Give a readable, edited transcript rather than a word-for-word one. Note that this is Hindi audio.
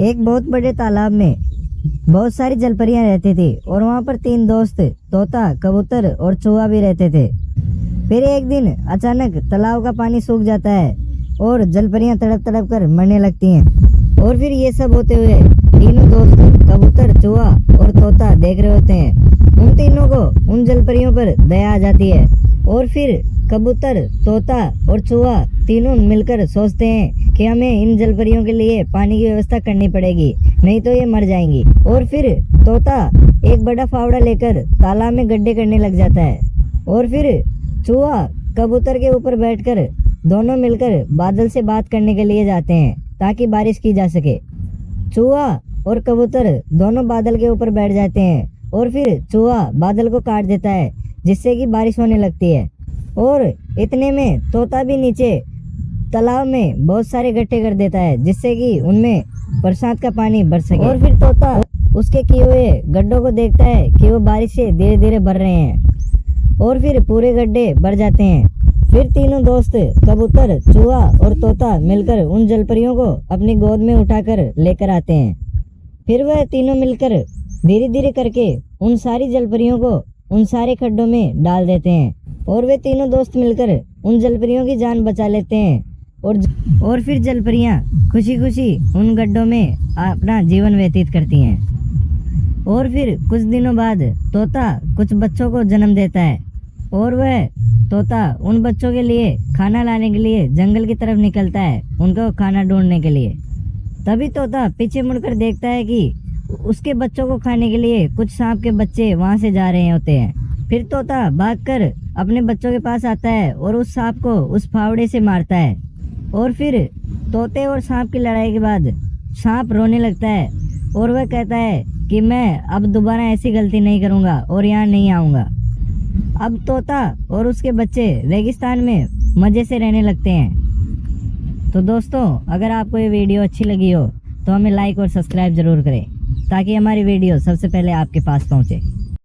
एक बहुत बड़े तालाब में बहुत सारी जलपरियां रहती थी और वहाँ पर 3 दोस्त तोता, कबूतर और चूहा भी रहते थे। फिर एक दिन अचानक तालाब का पानी सूख जाता है और जलपरियां तड़प तड़प कर मरने लगती हैं। और फिर ये सब होते हुए तीनों दोस्त कबूतर, चूहा और तोता देख रहे होते हैं। उन तीनों को उन जलपरियों पर दया आ जाती है और फिर कबूतर, तोता और चूहा तीनों मिलकर सोचते हैं कि हमें इन जलपरियों के लिए पानी की व्यवस्था करनी पड़ेगी, नहीं तो ये मर जाएंगी। और फिर तोता एक बड़ा फावड़ा लेकर तालाब में गड्ढे करने लग जाता है और फिर चूहा कबूतर के ऊपर बैठकर दोनों मिलकर बादल से बात करने के लिए जाते हैं ताकि बारिश की जा सके। चूहा और कबूतर दोनों बादल के ऊपर बैठ जाते हैं और फिर चूहा बादल को काट देता है जिससे कि बारिश होने लगती है। और इतने में तोता भी नीचे तालाब में बहुत सारे गड्ढे कर देता है जिससे कि उनमें बरसात का पानी भर सके। और फिर तोता उसके किए हुए गड्ढों को देखता है कि वो बारिश से धीरे धीरे भर रहे हैं और फिर पूरे गड्ढे भर जाते हैं। फिर तीनों दोस्त कबूतर, चूहा और तोता मिलकर उन जलपरियों को अपनी गोद में उठाकर लेकर आते हैं। फिर वह तीनों मिलकर धीरे धीरे करके उन सारी जलपरियों को उन सारे खड्डों में डाल देते हैं और वे तीनों दोस्त मिलकर उन जलपरियों की जान बचा लेते हैं। और फिर जलपरियां खुशी खुशी उन गड्ढों में अपना जीवन व्यतीत करती हैं। और फिर कुछ दिनों बाद तोता कुछ बच्चों को जन्म देता है और वह तोता उन बच्चों के लिए खाना लाने के लिए जंगल की तरफ निकलता है, उनको खाना ढूंढने के लिए। तभी तोता पीछे मुड़कर देखता है कि उसके बच्चों को खाने के लिए कुछ सांप के बच्चे वहां से जा रहे होते हैं। फिर तोता भागकर अपने बच्चों के पास आता है और उस सांप को उस फावड़े से मारता है। और फिर तोते और सांप की लड़ाई के बाद सांप रोने लगता है और वह कहता है कि मैं अब दोबारा ऐसी गलती नहीं करूँगा और यहाँ नहीं आऊँगा। अब तोता और उसके बच्चे रेगिस्तान में मज़े से रहने लगते हैं। तो दोस्तों, अगर आपको ये वीडियो अच्छी लगी हो तो हमें लाइक और सब्सक्राइब ज़रूर करें ताकि हमारी वीडियो सबसे पहले आपके पास पहुँचे।